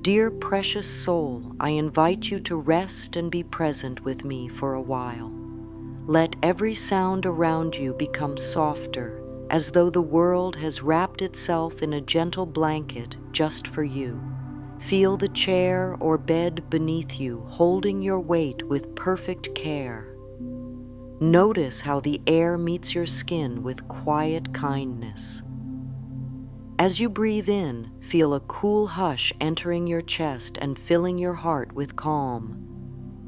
Dear precious soul, I invite you to rest and be present with me for a while. Let every sound around you become softer, as though the world has wrapped itself in a gentle blanket just for you. Feel the chair or bed beneath you holding your weight with perfect care. Notice how the air meets your skin with quiet kindness. As you breathe in, feel a cool hush entering your chest and filling your heart with calm.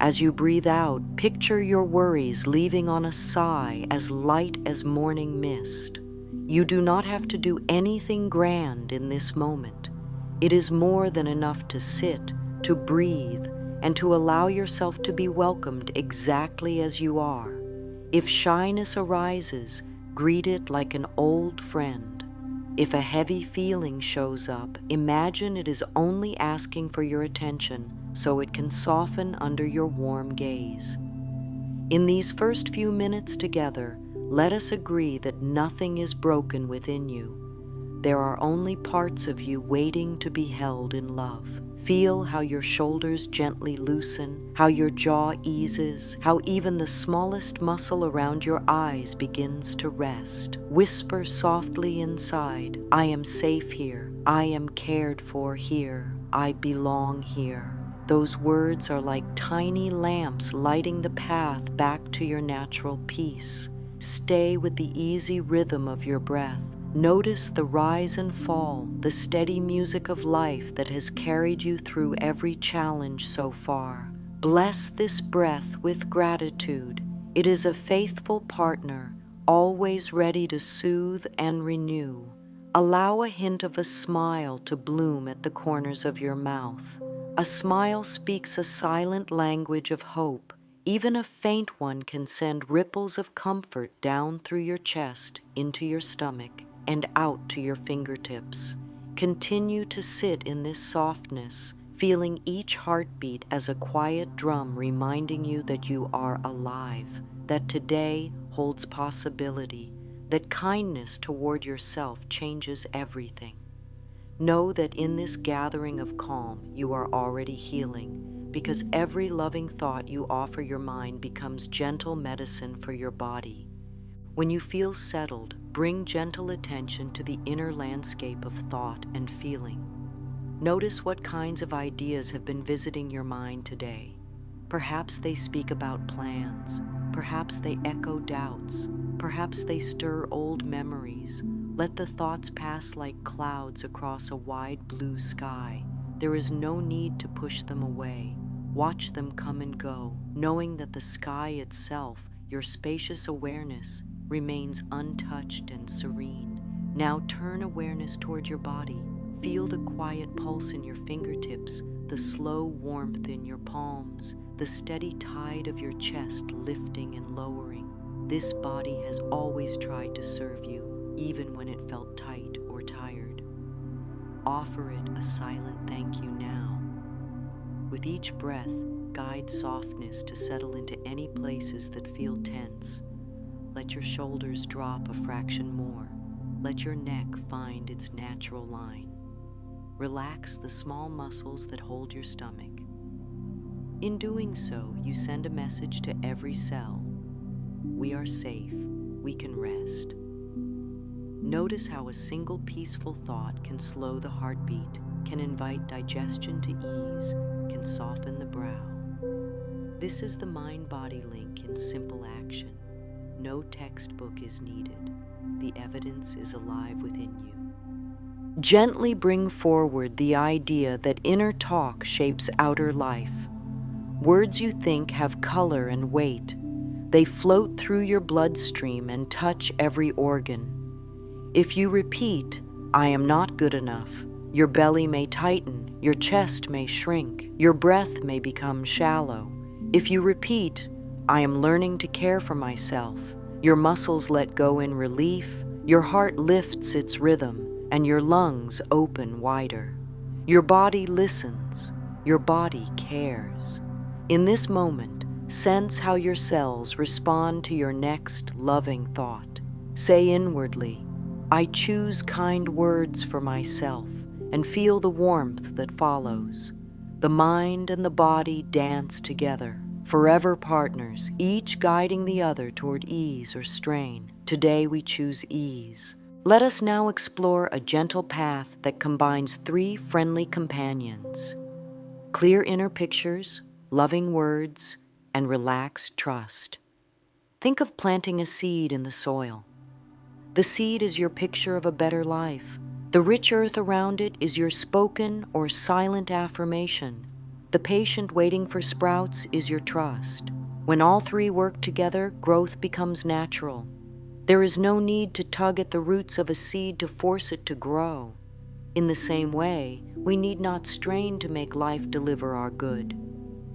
As you breathe out, picture your worries leaving on a sigh as light as morning mist. You do not have to do anything grand in this moment. It is more than enough to sit, to breathe, and to allow yourself to be welcomed exactly as you are. If shyness arises, greet it like an old friend. If a heavy feeling shows up, imagine it is only asking for your attention so it can soften under your warm gaze. In these first few minutes together, let us agree that nothing is broken within you. There are only parts of you waiting to be held in love. Feel how your shoulders gently loosen, how your jaw eases, how even the smallest muscle around your eyes begins to rest. Whisper softly inside, I am safe here. I am cared for here. I belong here. Those words are like tiny lamps lighting the path back to your natural peace. Stay with the easy rhythm of your breath. Notice the rise and fall, the steady music of life that has carried you through every challenge so far. Bless this breath with gratitude. It is a faithful partner, always ready to soothe and renew. Allow a hint of a smile to bloom at the corners of your mouth. A smile speaks a silent language of hope. Even a faint one can send ripples of comfort down through your chest, into your stomach, and out to your fingertips. Continue to sit in this softness, feeling each heartbeat as a quiet drum reminding you that you are alive, that today holds possibility, that kindness toward yourself changes everything. Know that in this gathering of calm, you are already healing, because every loving thought you offer your mind becomes gentle medicine for your body. When you feel settled, bring gentle attention to the inner landscape of thought and feeling. Notice what kinds of ideas have been visiting your mind today. Perhaps they speak about plans. Perhaps they echo doubts. Perhaps they stir old memories. Let the thoughts pass like clouds across a wide blue sky. There is no need to push them away. Watch them come and go, knowing that the sky itself, your spacious awareness, remains untouched and serene. Now turn awareness toward your body. Feel the quiet pulse in your fingertips, the slow warmth in your palms, the steady tide of your chest lifting and lowering. This body has always tried to serve you, even when it felt tight or tired. Offer it a silent thank you now. With each breath, guide softness to settle into any places that feel tense. Let your shoulders drop a fraction more. Let your neck find its natural line. Relax the small muscles that hold your stomach. In doing so, you send a message to every cell. We are safe. We can rest. Notice how a single peaceful thought can slow the heartbeat, can invite digestion to ease, can soften the brow. This is the mind-body link in simple action. No textbook is needed. The evidence is alive within you. Gently bring forward the idea that inner talk shapes outer life. Words you think have color and weight. They float through your bloodstream and touch every organ. If you repeat, I am not good enough, your belly may tighten, your chest may shrink, your breath may become shallow. If you repeat, I am learning to care for myself, your muscles let go in relief, your heart lifts its rhythm, and your lungs open wider. Your body listens, your body cares. In this moment, sense how your cells respond to your next loving thought. Say inwardly, I choose kind words for myself, and feel the warmth that follows. The mind and the body dance together, forever partners, each guiding the other toward ease or strain. Today we choose ease. Let us now explore a gentle path that combines three friendly companions: clear inner pictures, loving words, and relaxed trust. Think of planting a seed in the soil. The seed is your picture of a better life. The rich earth around it is your spoken or silent affirmation. The patient waiting for sprouts is your trust. When all three work together, growth becomes natural. There is no need to tug at the roots of a seed to force it to grow. In the same way, we need not strain to make life deliver our good.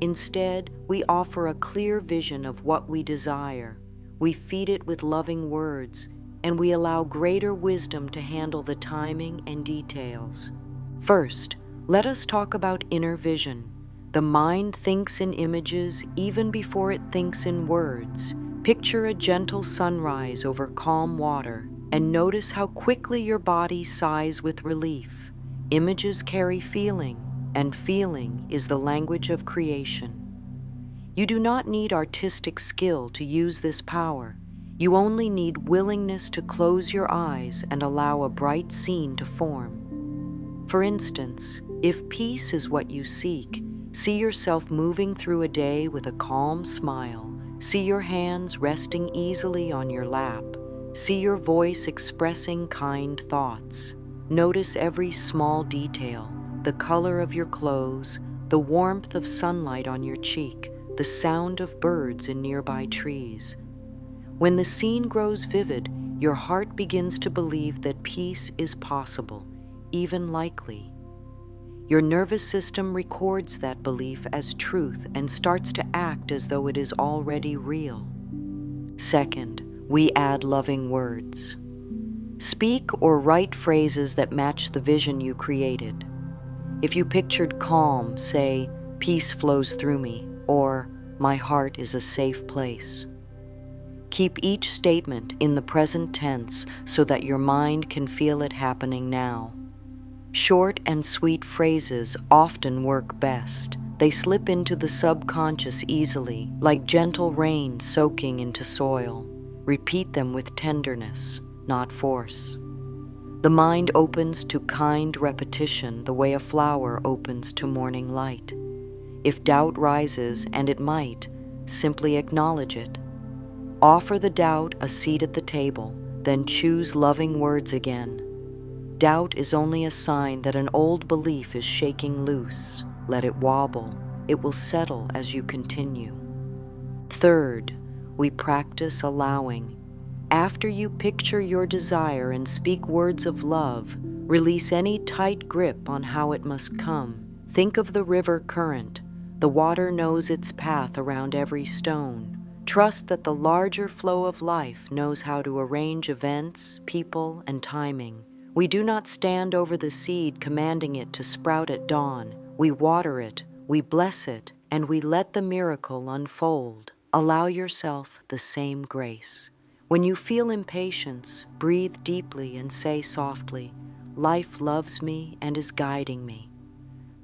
Instead, we offer a clear vision of what we desire. We feed it with loving words, and we allow greater wisdom to handle the timing and details. First, let us talk about inner vision. The mind thinks in images even before it thinks in words. Picture a gentle sunrise over calm water, and notice how quickly your body sighs with relief. Images carry feeling, and feeling is the language of creation. You do not need artistic skill to use this power. You only need willingness to close your eyes and allow a bright scene to form. For instance, if peace is what you seek, see yourself moving through a day with a calm smile. See your hands resting easily on your lap. See your voice expressing kind thoughts. Notice every small detail: the color of your clothes, the warmth of sunlight on your cheek, the sound of birds in nearby trees. When the scene grows vivid, your heart begins to believe that peace is possible, even likely. Your nervous system records that belief as truth and starts to act as though it is already real. Second, we add loving words. Speak or write phrases that match the vision you created. If you pictured calm, say, "Peace flows through me," or "My heart is a safe place." Keep each statement in the present tense so that your mind can feel it happening now. Short and sweet phrases often work best. They slip into the subconscious easily, like gentle rain soaking into soil. Repeat them with tenderness, not force. The mind opens to kind repetition the way a flower opens to morning light. If doubt rises, and it might, simply acknowledge it. Offer the doubt a seat at the table, then choose loving words again. Doubt is only a sign that an old belief is shaking loose. Let it wobble. It will settle as you continue. Third, we practice allowing. After you picture your desire and speak words of love, release any tight grip on how it must come. Think of the river current. The water knows its path around every stone. Trust that the larger flow of life knows how to arrange events, people, and timing. We do not stand over the seed commanding it to sprout at dawn. We water it, we bless it, and we let the miracle unfold. Allow yourself the same grace. When you feel impatience, breathe deeply and say softly, "Life loves me and is guiding me."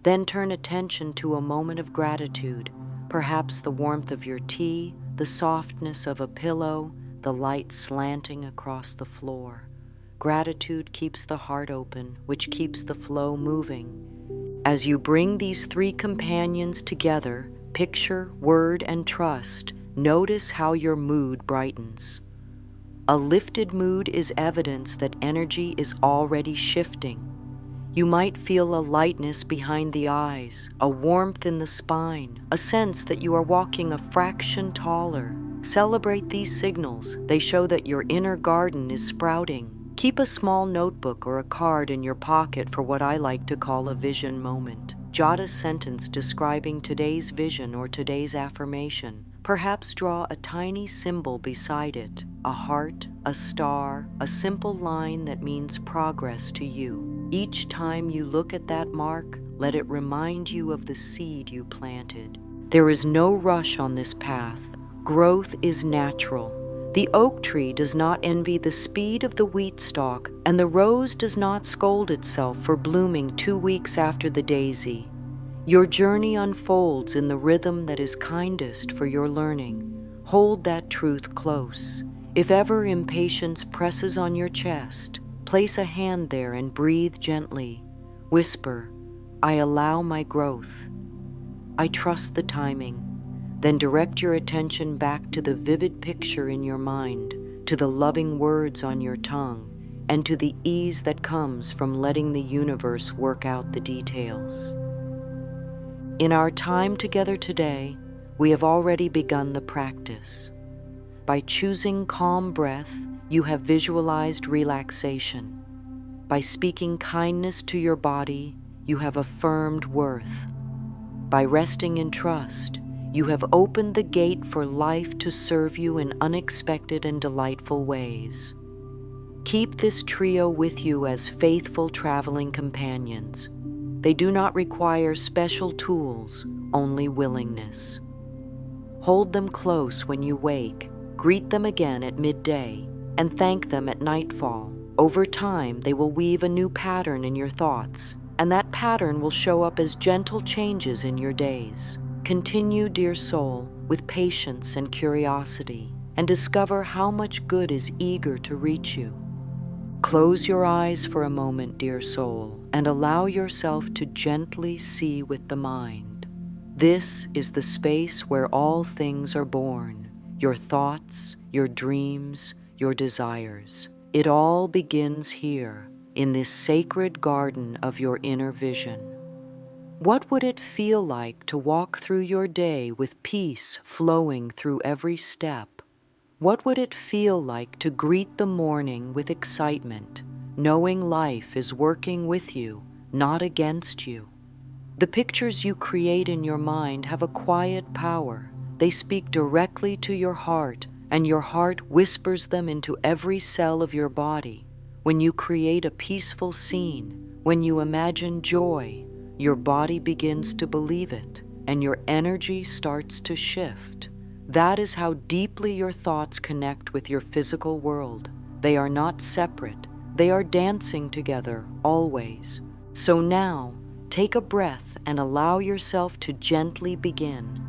Then turn attention to a moment of gratitude, perhaps the warmth of your tea, the softness of a pillow, the light slanting across the floor. Gratitude keeps the heart open, which keeps the flow moving. As you bring these three companions together, picture, word, and trust, notice how your mood brightens. A lifted mood is evidence that energy is already shifting. You might feel a lightness behind the eyes, a warmth in the spine, a sense that you are walking a fraction taller. Celebrate these signals. They show that your inner garden is sprouting. Keep a small notebook or a card in your pocket for what I like to call a vision moment. Jot a sentence describing today's vision or today's affirmation. Perhaps draw a tiny symbol beside it, a heart, a star, a simple line that means progress to you. Each time you look at that mark, let it remind you of the seed you planted. There is no rush on this path. Growth is natural. The oak tree does not envy the speed of the wheat stalk, and the rose does not scold itself for blooming 2 weeks after the daisy. Your journey unfolds in the rhythm that is kindest for your learning. Hold that truth close. If ever impatience presses on your chest, place a hand there and breathe gently. Whisper, "I allow my growth. I trust the timing." Then direct your attention back to the vivid picture in your mind, to the loving words on your tongue, and to the ease that comes from letting the universe work out the details. In our time together today, we have already begun the practice. By choosing calm breath, you have visualized relaxation. By speaking kindness to your body, you have affirmed worth. By resting in trust, you have opened the gate for life to serve you in unexpected and delightful ways. Keep this trio with you as faithful traveling companions. They do not require special tools, only willingness. Hold them close when you wake, greet them again at midday, and thank them at nightfall. Over time, they will weave a new pattern in your thoughts, and that pattern will show up as gentle changes in your days. Continue, dear soul, with patience and curiosity, and discover how much good is eager to reach you. Close your eyes for a moment, dear soul, and allow yourself to gently see with the mind. This is the space where all things are born, your thoughts, your dreams, your desires. It all begins here, in this sacred garden of your inner vision. What would it feel like to walk through your day with peace flowing through every step? What would it feel like to greet the morning with excitement, knowing life is working with you, not against you? The pictures you create in your mind have a quiet power. They speak directly to your heart, and your heart whispers them into every cell of your body. When you create a peaceful scene, when you imagine joy, your body begins to believe it, and your energy starts to shift. That is how deeply your thoughts connect with your physical world. They are not separate. They are dancing together, always. So now, take a breath and allow yourself to gently begin.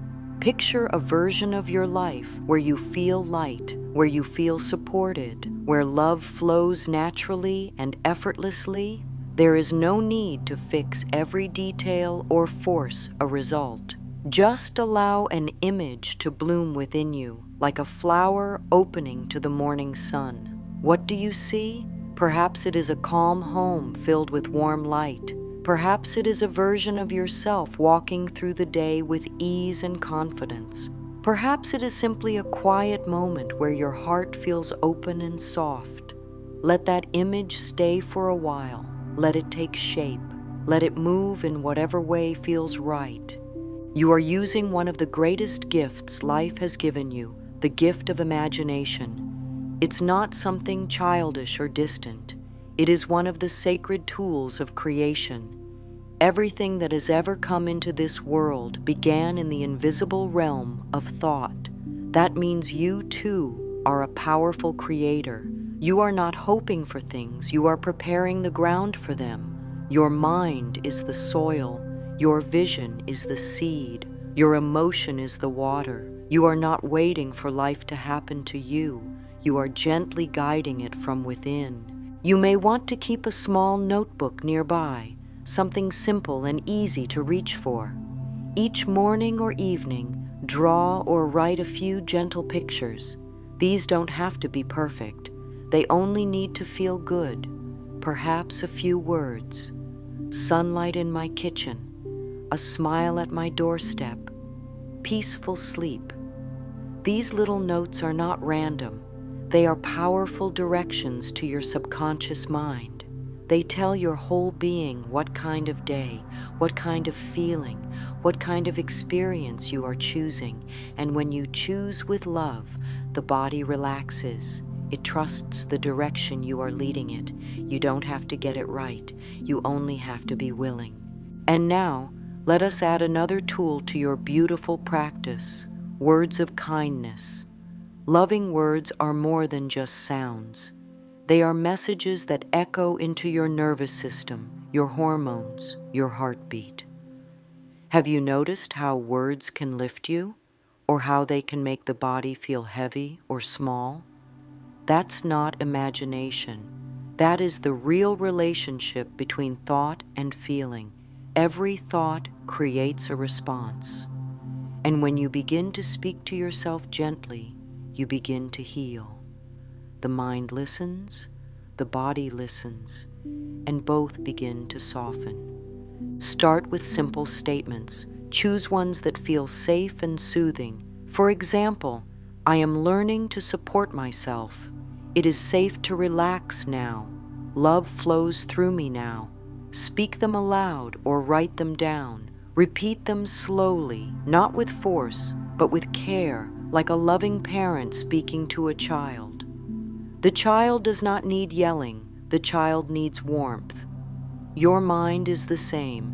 Picture a version of your life where you feel light, where you feel supported, where love flows naturally and effortlessly. There is no need to fix every detail or force a result. Just allow an image to bloom within you, like a flower opening to the morning sun. What do you see? Perhaps it is a calm home filled with warm light. Perhaps it is a version of yourself walking through the day with ease and confidence. Perhaps it is simply a quiet moment where your heart feels open and soft. Let that image stay for a while. Let it take shape. Let it move in whatever way feels right. You are using one of the greatest gifts life has given you, the gift of imagination. It's not something childish or distant. It is one of the sacred tools of creation. Everything that has ever come into this world began in the invisible realm of thought. That means you, too, are a powerful creator. You are not hoping for things, you are preparing the ground for them. Your mind is the soil. Your vision is the seed. Your emotion is the water. You are not waiting for life to happen to you. You are gently guiding it from within. You may want to keep a small notebook nearby, something simple and easy to reach for. Each morning or evening, draw or write a few gentle pictures. These don't have to be perfect. They only need to feel good. Perhaps a few words. Sunlight in my kitchen. A smile at my doorstep, peaceful sleep. These little notes are not random. They are powerful directions to your subconscious mind. They tell your whole being what kind of day, what kind of feeling, what kind of experience you are choosing. And when you choose with love, the body relaxes. It trusts the direction you are leading it. You don't have to get it right. You only have to be willing. And now, let us add another tool to your beautiful practice, words of kindness. Loving words are more than just sounds. They are messages that echo into your nervous system, your hormones, your heartbeat. Have you noticed how words can lift you, or how they can make the body feel heavy or small? That's not imagination. That is the real relationship between thought and feeling. Every thought creates a response. And when you begin to speak to yourself gently, you begin to heal. The mind listens, the body listens, and both begin to soften. Start with simple statements. Choose ones that feel safe and soothing. For example, I am learning to support myself. It is safe to relax now. Love flows through me now. Speak them aloud or write them down. Repeat them slowly, not with force, but with care, like a loving parent speaking to a child. The child does not need yelling. The child needs warmth. Your mind is the same.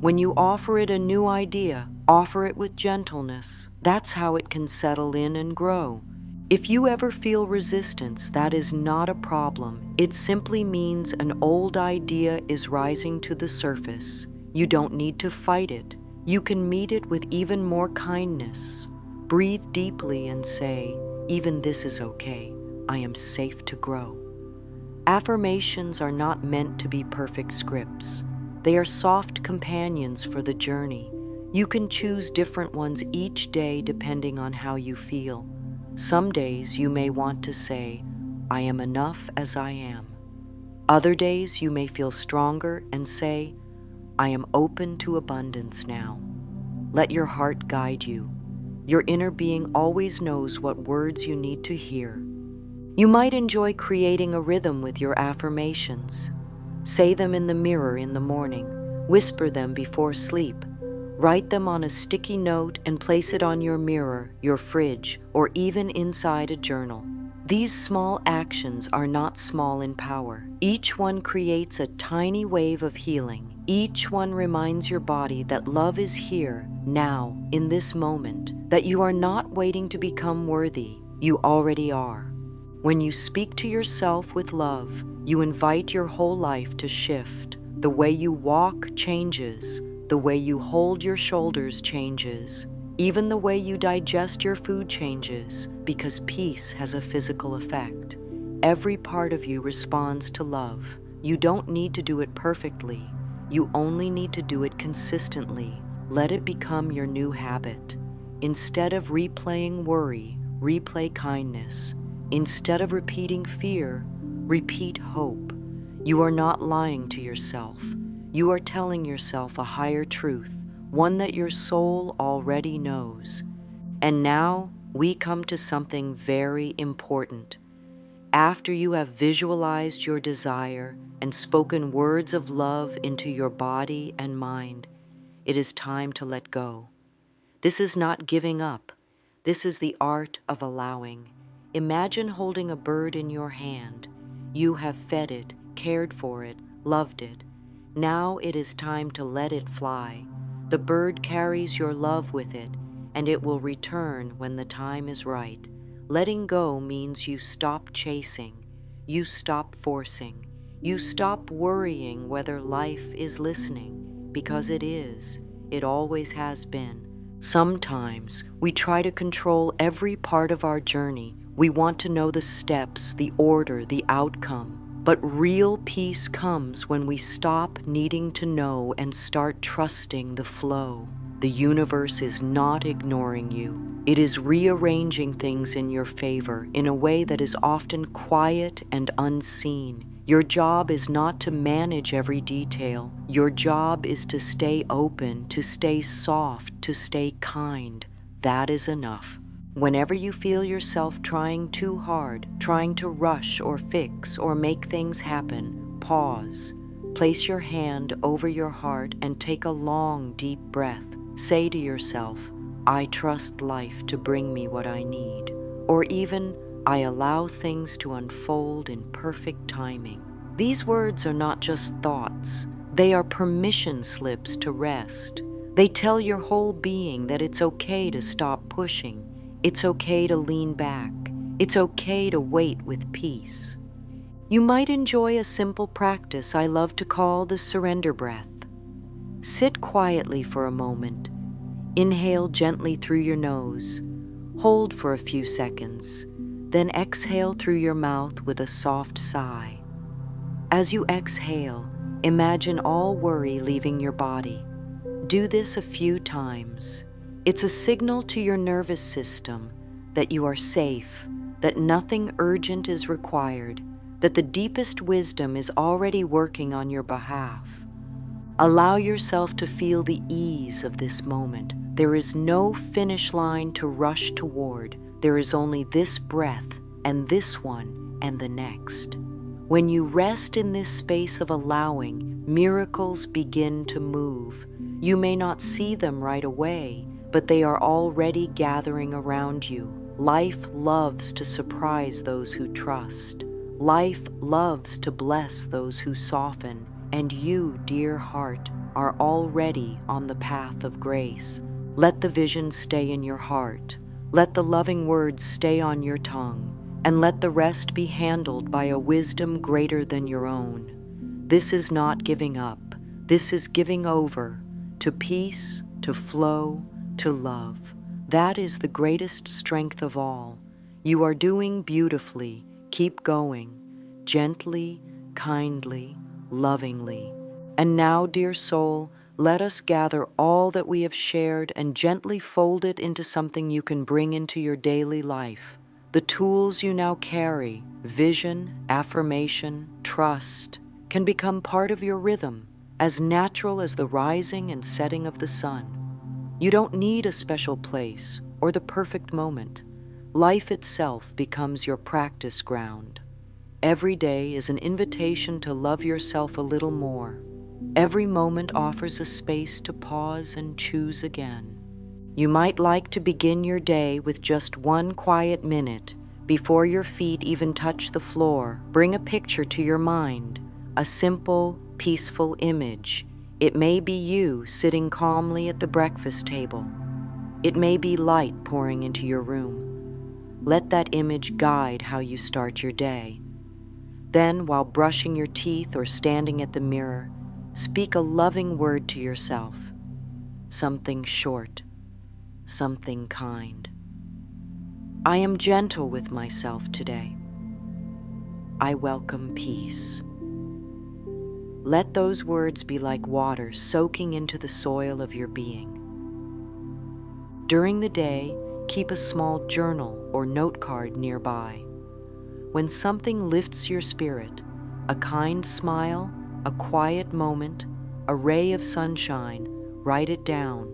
When you offer it a new idea, offer it with gentleness. That's how it can settle in and grow. If you ever feel resistance, that is not a problem. It simply means an old idea is rising to the surface. You don't need to fight it. You can meet it with even more kindness. Breathe deeply and say, even this is okay. I am safe to grow. Affirmations are not meant to be perfect scripts. They are soft companions for the journey. You can choose different ones each day depending on how you feel. Some days you may want to say, I am enough as I am. Other days you may feel stronger and say, I am open to abundance now. Let your heart guide you. Your inner being always knows what words you need to hear. You might enjoy creating a rhythm with your affirmations. Say them in the mirror in the morning. Whisper them before sleep. Write them on a sticky note and place it on your mirror, your fridge, or even inside a journal. These small actions are not small in power. Each one creates a tiny wave of healing. Each one reminds your body that love is here, now, in this moment, that you are not waiting to become worthy. You already are. When you speak to yourself with love, you invite your whole life to shift. The way you walk changes. The way you hold your shoulders changes. Even the way you digest your food changes, because peace has a physical effect. Every part of you responds to love. You don't need to do it perfectly. You only need to do it consistently. Let it become your new habit. Instead of replaying worry, replay kindness. Instead of repeating fear, repeat hope. You are not lying to yourself. You are telling yourself a higher truth, one that your soul already knows. And now we come to something very important. After you have visualized your desire and spoken words of love into your body and mind, it is time to let go. This is not giving up. This is the art of allowing. Imagine holding a bird in your hand. You have fed it, cared for it, loved it. Now it is time to let it fly. The bird carries your love with it, and it will return when the time is right. Letting go means you stop chasing, you stop forcing, you stop worrying whether life is listening, because it is. It always has been. Sometimes we try to control every part of our journey. We want to know the steps, the order, the outcome. But real peace comes when we stop needing to know and start trusting the flow. The universe is not ignoring you. It is rearranging things in your favor in a way that is often quiet and unseen. Your job is not to manage every detail. Your job is to stay open, to stay soft, to stay kind. That is enough. Whenever you feel yourself trying too hard, trying to rush or fix or make things happen, pause. Place your hand over your heart and take a long, deep breath. Say to yourself, I trust life to bring me what I need. Or even, I allow things to unfold in perfect timing. These words are not just thoughts. They are permission slips to rest. They tell your whole being that it's okay to stop pushing. It's okay to lean back. It's okay to wait with peace. You might enjoy a simple practice I love to call the surrender breath. Sit quietly for a moment. Inhale gently through your nose. Hold for a few seconds. Then exhale through your mouth with a soft sigh. As you exhale, imagine all worry leaving your body. Do this a few times. It's a signal to your nervous system that you are safe, that nothing urgent is required, that the deepest wisdom is already working on your behalf. Allow yourself to feel the ease of this moment. There is no finish line to rush toward. There is only this breath and this one and the next. When you rest in this space of allowing, miracles begin to move. You may not see them right away, but they are already gathering around you. Life loves to surprise those who trust. Life loves to bless those who soften. And you, dear heart, are already on the path of grace. Let the vision stay in your heart. Let the loving words stay on your tongue. And let the rest be handled by a wisdom greater than your own. This is not giving up. This is giving over to peace, to flow, to love. That is the greatest strength of all. You are doing beautifully. Keep going, gently, kindly, lovingly. And now, dear soul, let us gather all that we have shared and gently fold it into something you can bring into your daily life. The tools you now carry, vision, affirmation, trust, can become part of your rhythm, as natural as the rising and setting of the sun. You don't need a special place or the perfect moment. Life itself becomes your practice ground. Every day is an invitation to love yourself a little more. Every moment offers a space to pause and choose again. You might like to begin your day with just one quiet minute. Before your feet even touch the floor, bring a picture to your mind, a simple, peaceful image. It may be you sitting calmly at the breakfast table. It may be light pouring into your room. Let that image guide how you start your day. Then, while brushing your teeth or standing at the mirror, speak a loving word to yourself. Something short, something kind. I am gentle with myself today. I welcome peace. Let those words be like water soaking into the soil of your being. During the day, keep a small journal or note card nearby. When something lifts your spirit, a kind smile, a quiet moment, a ray of sunshine, write it down.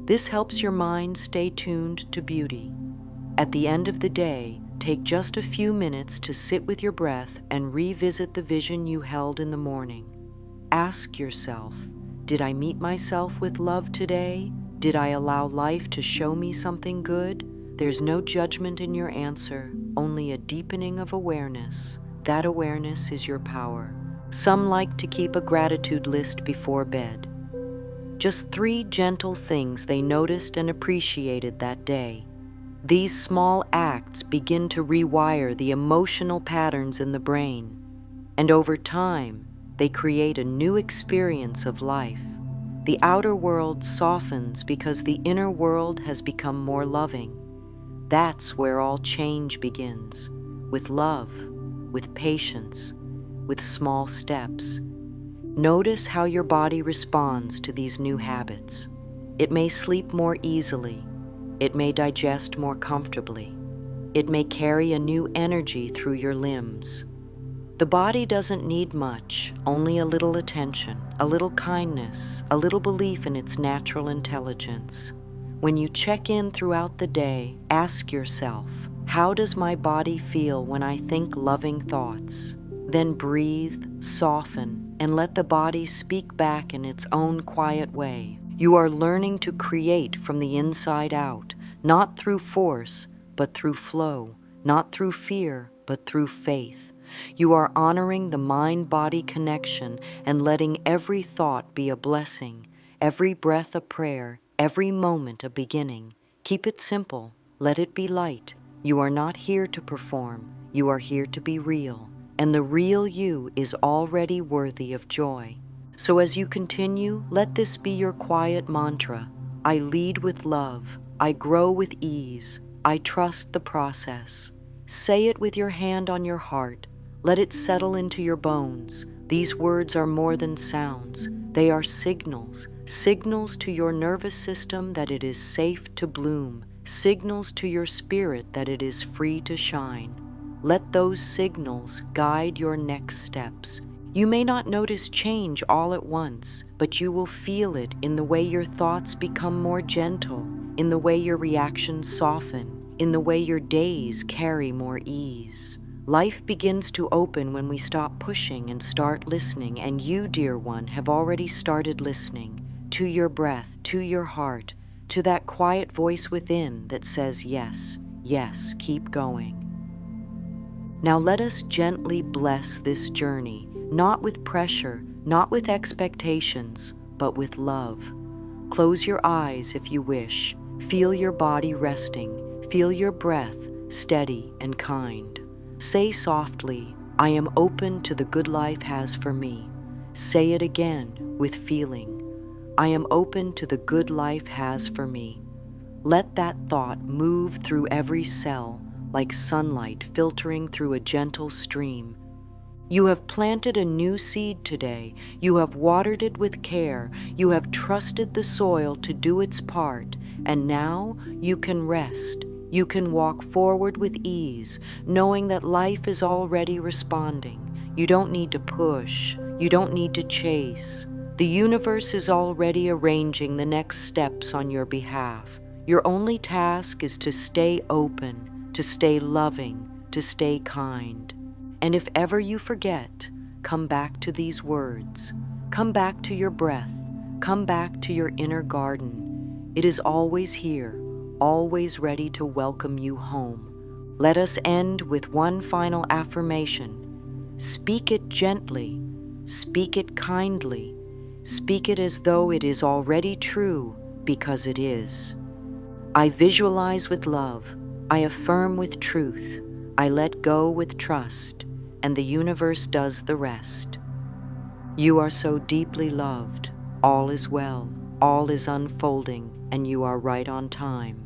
This helps your mind stay tuned to beauty. At the end of the day, take just a few minutes to sit with your breath and revisit the vision you held in the morning. Ask yourself, did I meet myself with love today? Did I allow life to show me something good? There's no judgment in your answer, only a deepening of awareness. That awareness is your power. Some like to keep a gratitude list before bed. Just 3 gentle things they noticed and appreciated that day. These small acts begin to rewire the emotional patterns in the brain, and over time, they create a new experience of life. The outer world softens because the inner world has become more loving. That's where all change begins, with love, with patience, with small steps. Notice how your body responds to these new habits. It may sleep more easily. It may digest more comfortably. It may carry a new energy through your limbs. The body doesn't need much, only a little attention, a little kindness, a little belief in its natural intelligence. When you check in throughout the day, ask yourself, how does my body feel when I think loving thoughts? Then breathe, soften, and let the body speak back in its own quiet way. You are learning to create from the inside out, not through force, but through flow, not through fear, but through faith. You are honoring the mind-body connection and letting every thought be a blessing, every breath a prayer, every moment a beginning. Keep it simple. Let it be light. You are not here to perform, you are here to be real, and the real you is already worthy of joy. So as you continue, let this be your quiet mantra. I lead with love, I grow with ease, I trust the process. Say it with your hand on your heart. Let it settle into your bones. These words are more than sounds. They are signals, signals to your nervous system that it is safe to bloom, signals to your spirit that it is free to shine. Let those signals guide your next steps. You may not notice change all at once, but you will feel it in the way your thoughts become more gentle, in the way your reactions soften, in the way your days carry more ease. Life begins to open when we stop pushing and start listening, and you, dear one, have already started listening to your breath, to your heart, to that quiet voice within that says, yes, yes, keep going. Now let us gently bless this journey, not with pressure, not with expectations, but with love. Close your eyes if you wish. Feel your body resting. Feel your breath steady and kind. Say softly, I am open to the good life has for me. Say it again with feeling. I am open to the good life has for me. Let that thought move through every cell like sunlight filtering through a gentle stream. You have planted a new seed today. You have watered it with care. You have trusted the soil to do its part. And now you can rest. You can walk forward with ease, knowing that life is already responding. You don't need to push. You don't need to chase. The universe is already arranging the next steps on your behalf. Your only task is to stay open, to stay loving, to stay kind. And if ever you forget, come back to these words. Come back to your breath. Come back to your inner garden. It is always here, always ready to welcome you home. Let us end with one final affirmation. Speak it gently. Speak it kindly. Speak it as though it is already true, because it is. I visualize with love. I affirm with truth. I let go with trust, and the universe does the rest. You are so deeply loved. All is well. All is unfolding, and you are right on time.